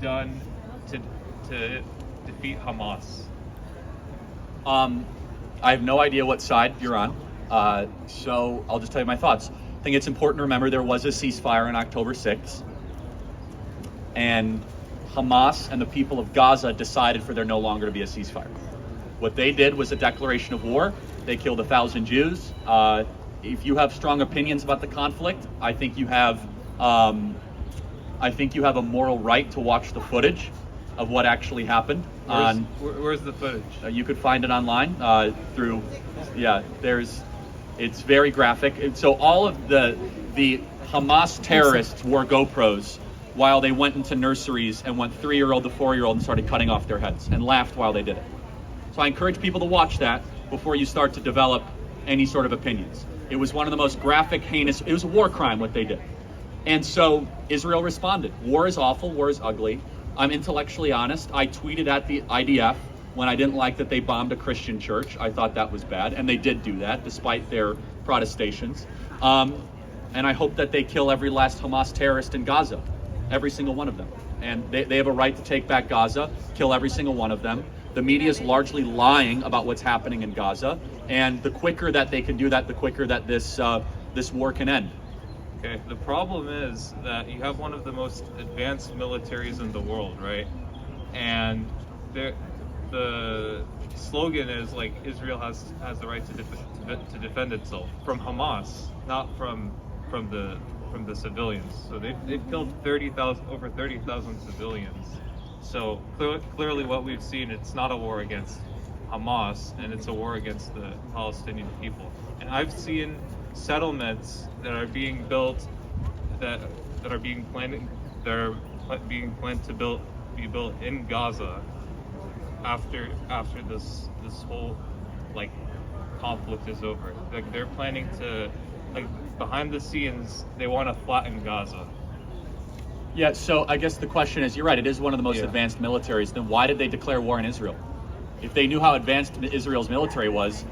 done to defeat Hamas? I have no idea what side you're on, so I'll just tell you my thoughts. I think it's important to remember there was a ceasefire on October 6th, and Hamas and the people of Gaza decided for there no longer to be a ceasefire. What they did was a declaration of war. They killed 1,000 Jews. If you have strong opinions about the conflict, I think you have a moral right to watch the footage of what actually happened. Where's the footage? You could find it online it's very graphic. And so all of the Hamas terrorists wore GoPros while they went into nurseries and went 3-year-old to 4-year-old and started cutting off their heads and laughed while they did it. So I encourage people to watch that before you start to develop any sort of opinions. It was one of the most graphic, heinous, it was a war crime what they did. And so Israel responded. War is awful, war is ugly. I'm intellectually honest. I tweeted at the IDF when I didn't like that they bombed a Christian church. I thought that was bad, and they did do that despite their protestations. And I hope that they kill every last Hamas terrorist in Gaza, every single one of them. And they have a right to take back Gaza, kill every single one of them. The media is largely lying about what's happening in Gaza, and the quicker that they can do that, the quicker that this war can end. Okay, the problem is that you have one of the most advanced militaries in the world, right? And the slogan is like Israel has the right to defend itself from Hamas, not from the civilians. So they've killed over 30,000 civilians. So clearly what we've seen, it's not a war against Hamas, and it's a war against the Palestinian people. And I've seen settlements that are being built, that are being planned to be built in Gaza after this whole like conflict is over. Like they're planning to, like, behind the scenes, they want to flatten Gaza. Yeah, so I guess the question is, you're right, it is one of the most advanced militaries. Then why did they declare war on Israel? If they knew how advanced Israel's military was,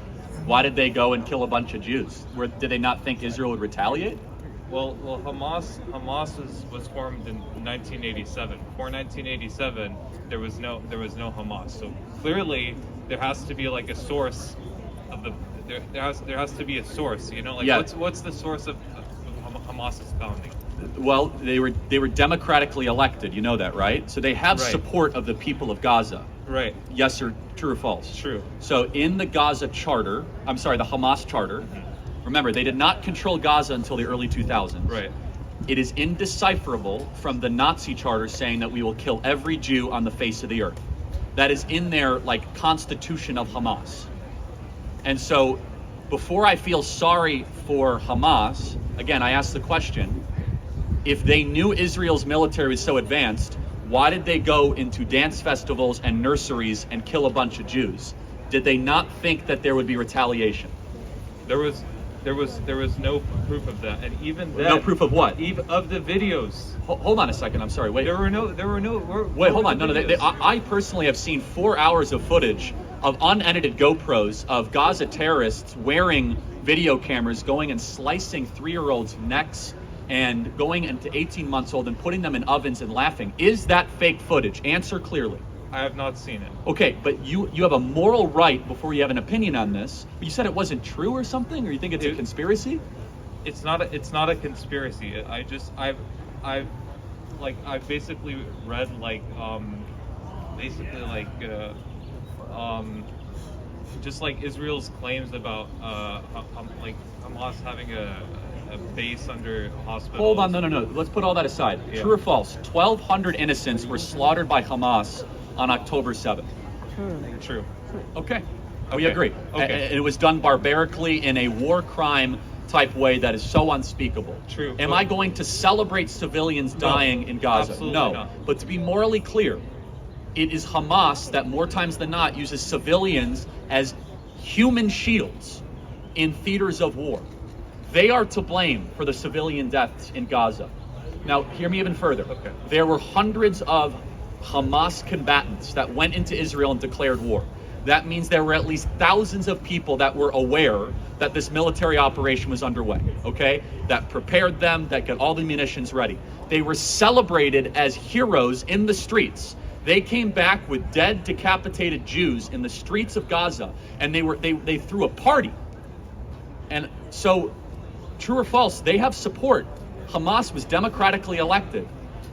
why did they go and kill a bunch of Jews? Did they not think Israel would retaliate? Well, Hamas was formed in 1987. Before 1987, there was no Hamas. So clearly, there has to be like a source of the. There has to be a source. You know, like what's the source of Hamas's founding? Well, they were democratically elected. You know that, right? So they have support of the people of Gaza. Right. Yes or true or false? True. So in the Gaza charter, the Hamas charter, remember, they did not control Gaza until the early 2000s. Right. It is indecipherable from the Nazi charter saying that we will kill every Jew on the face of the earth. That is in their constitution of Hamas. And so before I feel sorry for Hamas, again, I ask the question, if they knew Israel's military was so advanced, why did they go into dance festivals and nurseries and kill a bunch of Jews? Did they not think that there would be retaliation? There was no proof of that, and even then, no proof of what? Even of the videos. Hold on a second. I'm sorry. Wait. There were no. Wait. Hold on. No. I personally have seen 4 hours of footage of unedited GoPros of Gaza terrorists wearing video cameras, going and slicing 3-year-olds' necks and going into 18 months old and putting them in ovens and laughing. Is that fake footage? Answer clearly. I have not seen it. Okay, but you have a moral right before you have an opinion on this. You said it wasn't true or something, or you think it's a conspiracy? It's not a conspiracy. I've basically read just like Israel's claims about Hamas having a base under hospitals. Hold on, no. Let's put all that aside. Yeah. True or false? 1,200 innocents were slaughtered by Hamas on October 7th. True. Okay. We agree. Okay. It was done barbarically in a war crime type way that is so unspeakable. True. Am I going to celebrate civilians dying in Gaza? Absolutely no. Not. But to be morally clear, it is Hamas that more times than not uses civilians as human shields in theaters of war. They are to blame for the civilian deaths in Gaza. Now, hear me even further. Okay. There were hundreds of Hamas combatants that went into Israel and declared war. That means there were at least thousands of people that were aware that this military operation was underway, okay? That prepared them, that got all the munitions ready. They were celebrated as heroes in the streets. They came back with dead, decapitated Jews in the streets of Gaza, and they threw a party. And so, true or false, they have support. Hamas was democratically elected,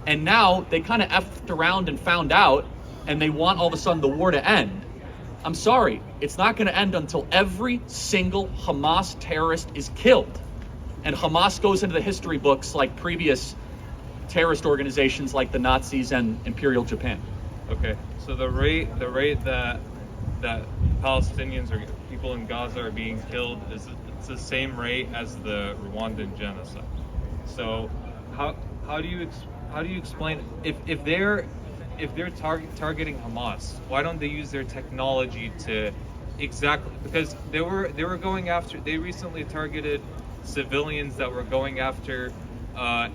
and now they kind of effed around and found out, and they want all of a sudden the war to end. I'm sorry, it's not going to end until every single Hamas terrorist is killed. And Hamas goes into the history books like previous terrorist organizations like the Nazis and Imperial Japan. Okay, so the rate that Palestinians or people in Gaza are being killed is it's the same rate as the Rwandan genocide. So how do you explain if they're targeting Hamas, why don't they use their technology to exactly, because they recently targeted civilians that were going after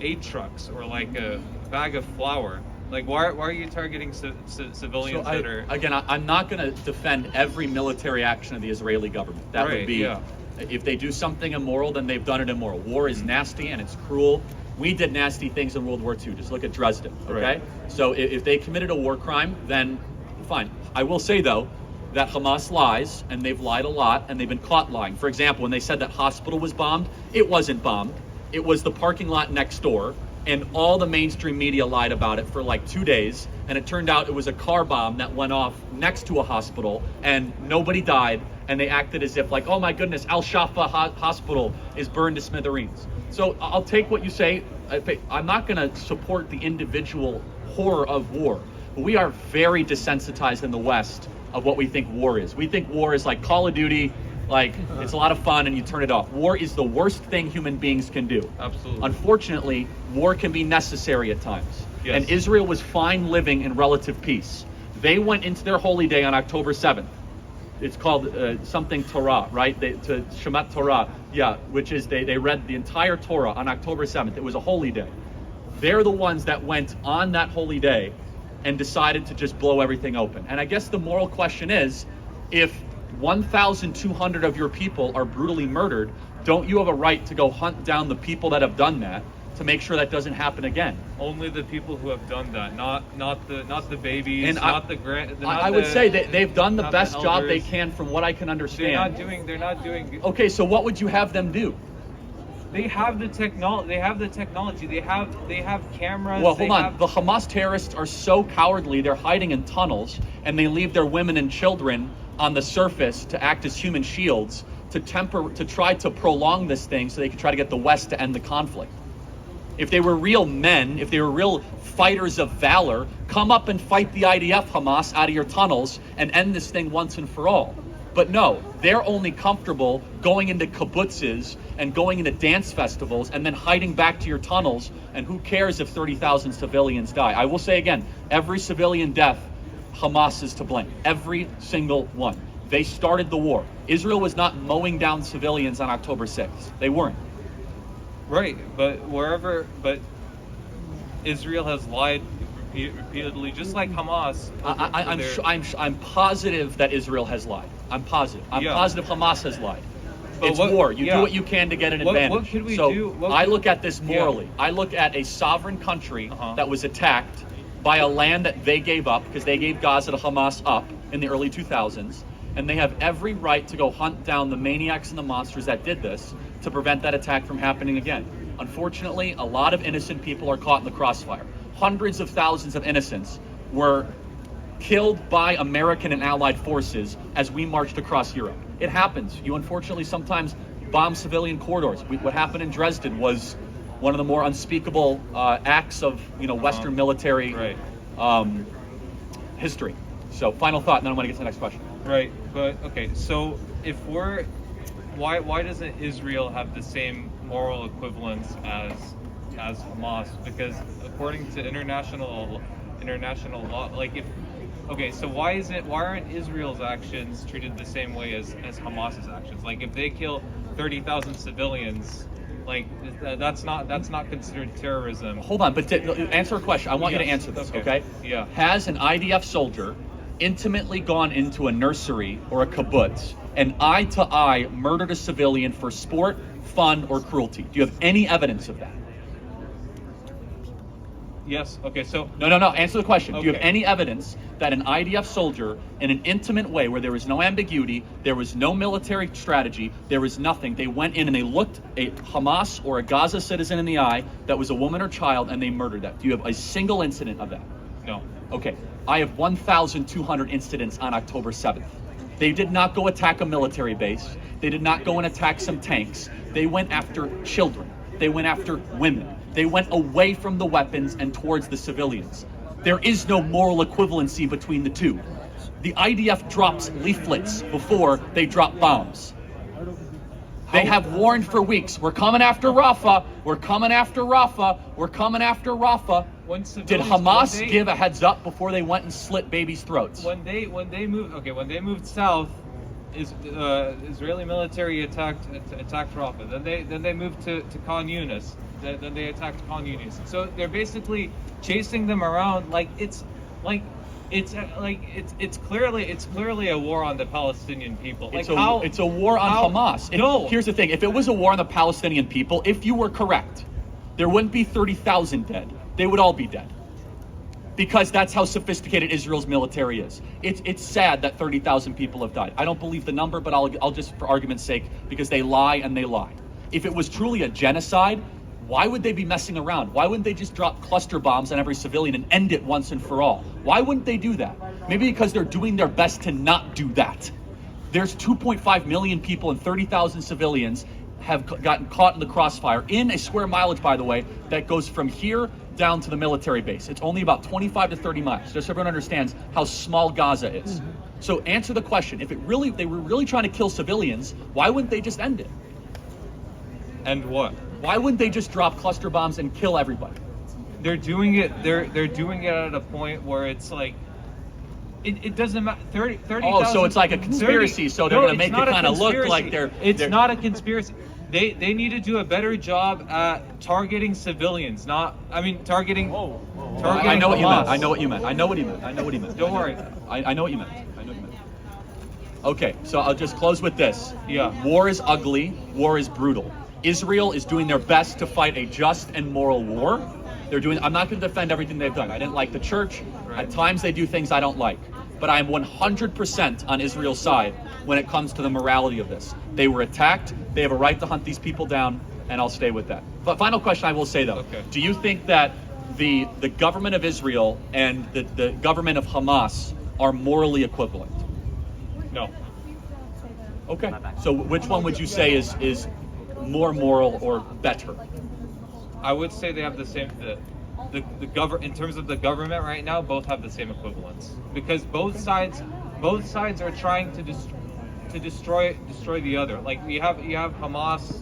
aid trucks or like a bag of flour. Like, why are you targeting civilians that are... Again, I'm not going to defend every military action of the Israeli government. That would be, if they do something immoral, then they've done it immoral. War is nasty and it's cruel. We did nasty things in World War II. Just look at Dresden, okay? Right. So if they committed a war crime, then fine. I will say, though, that Hamas lies, and they've lied a lot, and they've been caught lying. For example, when they said that hospital was bombed, it wasn't bombed. It was the parking lot next door, and all the mainstream media lied about it for like 2 days, and it turned out it was a car bomb that went off next to a hospital, and nobody died, and they acted as if like, oh my goodness, Al-Shafa Hospital is burned to smithereens. So I'll take what you say. I'm not going to support the individual horror of war, but we are very desensitized in the West of what we think war is. We think war is like Call of Duty, like it's a lot of fun and you turn it off. War is the worst thing human beings can do. Absolutely. Unfortunately, war can be necessary at times. Yes. And Israel was fine living in relative peace. They went into their holy day on October 7th. It's called something Torah, right? To Shemat Torah, yeah, which is they read the entire Torah on October 7th. It was a holy day. They're the ones that went on that holy day and decided to just blow everything open. And I guess the moral question is, if 1,200 of your people are brutally murdered, don't you have a right to go hunt down the people that have done that to make sure that doesn't happen again? Only the people who have done that, not the babies, and not the grand. I would say that they've done the best the job they elders. can from what I can understand. They're not doing. Okay, so what would you have them do? They have the technology. They have cameras. Well, hold on. The Hamas terrorists are so cowardly, they're hiding in tunnels, and they leave their women and children on the surface to act as human shields to try to prolong this thing so they can try to get the West to end the conflict. If they were real men, if they were real fighters of valor, come up and fight the IDF, Hamas, out of your tunnels and end this thing once and for all. But no, they're only comfortable going into kibbutzes and going into dance festivals and then hiding back to your tunnels, and who cares if 30,000 civilians die? I will say again, every civilian death, Hamas is to blame. Every single one. They started the war. Israel was not mowing down civilians on October 6th. They weren't. Right, but Israel has lied repeatedly, just like Hamas. I'm positive that Israel has lied. I'm positive. I'm positive Hamas has lied. It's war. You do what you can to get an advantage. What could we do? I look at this morally. I look at a sovereign country that was attacked by a land that they gave up, because they gave Gaza to Hamas up in the early 2000s, and they have every right to go hunt down the maniacs and the monsters that did this to prevent that attack from happening again. Unfortunately, a lot of innocent people are caught in the crossfire. Hundreds of thousands of innocents were killed by American and Allied forces as we marched across Europe. It happens. You unfortunately sometimes bomb civilian corridors. What happened in Dresden was one of the more unspeakable acts of Western military history. So final thought, and then I'm going to get to the next question. Right, but okay, so why doesn't Israel have the same moral equivalence as Hamas? Because according to international law, so why aren't Israel's actions treated the same way as Hamas's actions? Like, if they kill 30,000 civilians, like that's not considered terrorism. Hold on, but to answer a question, I want you to answer this, okay? Yeah. Has an IDF soldier intimately gone into a nursery or a kibbutz and eye-to-eye murdered a civilian for sport, fun, or cruelty? Do you have any evidence of that? Yes. Okay. So No. Answer the question. Do you have Okay. any evidence that an IDF soldier, in an intimate way, where there was no ambiguity, there was no military strategy, there was nothing, they went in and they looked a Hamas or a Gaza citizen in the eye that was a woman or child and they murdered that? Do you have a single incident of that? no. Okay. I have 1,200 incidents on October 7th. They did not go attack a military base. They did not go and attack some tanks. They went after children. They went after women. They went away from the weapons and towards the civilians. There is no moral equivalency between the two. The IDF drops leaflets before they drop bombs. They have warned for weeks, we're coming after Rafah, we're coming after Rafah, we're coming after Rafah. When Did civilians- Hamas when they- give a heads up before they went and slit babies' throats? when they moved south, Israeli military attacked Rafah. Then they moved to Khan Yunis. Then they attacked Khan Yunis. So they're basically chasing them around it's clearly a war on the Palestinian people. It's a war on Hamas. No. Here's the thing: if it was a war on the Palestinian people, if you were correct, there wouldn't be 30,000 dead. They would all be dead. Because that's how sophisticated Israel's military is. It's sad that 30,000 people have died. I don't believe the number, but I'll just, for argument's sake, because they lie and they lie. If it was truly a genocide, why would they be messing around? Why wouldn't they just drop cluster bombs on every civilian and end it once and for all? Why wouldn't they do that? Maybe because they're doing their best to not do that. There's 2.5 million people and 30,000 civilians have gotten caught in the crossfire in a square mileage, by the way, that goes from here down to the military base. It's only about 25 to 30 miles, just so everyone understands how small Gaza is. So answer the question. If they were really trying to kill civilians, why wouldn't they just end it? And what? Why wouldn't they just drop cluster bombs and kill everybody? They're doing it. They're doing it at a point where it's like it doesn't matter. 30,000. Oh, so it's like a conspiracy. So they're going to make it kind of look like they're. It's not a conspiracy. They need to do a better job at targeting civilians. Targeting. I know what you meant. I know what you meant. I know what he meant. I know what he meant. Don't worry. I know what you meant. I know what you meant. Okay, so I'll just close with this. Yeah. War is ugly. War is brutal. Israel is doing their best to fight a just and moral war. I'm not going to defend everything they've done. I didn't like the church. Right. At times they do things I don't like. But I am 100% on Israel's side when it comes to the morality of this. They were attacked. They have a right to hunt these people down, and I'll stay with that. But final question I will say, though. Okay. Do you think that the government of Israel and the government of Hamas are morally equivalent? No. Okay. So which one would you say is more moral or better? I would say they have the same. In terms of the government right now, both have the same equivalence because both sides are trying to destroy the other. Like you have Hamas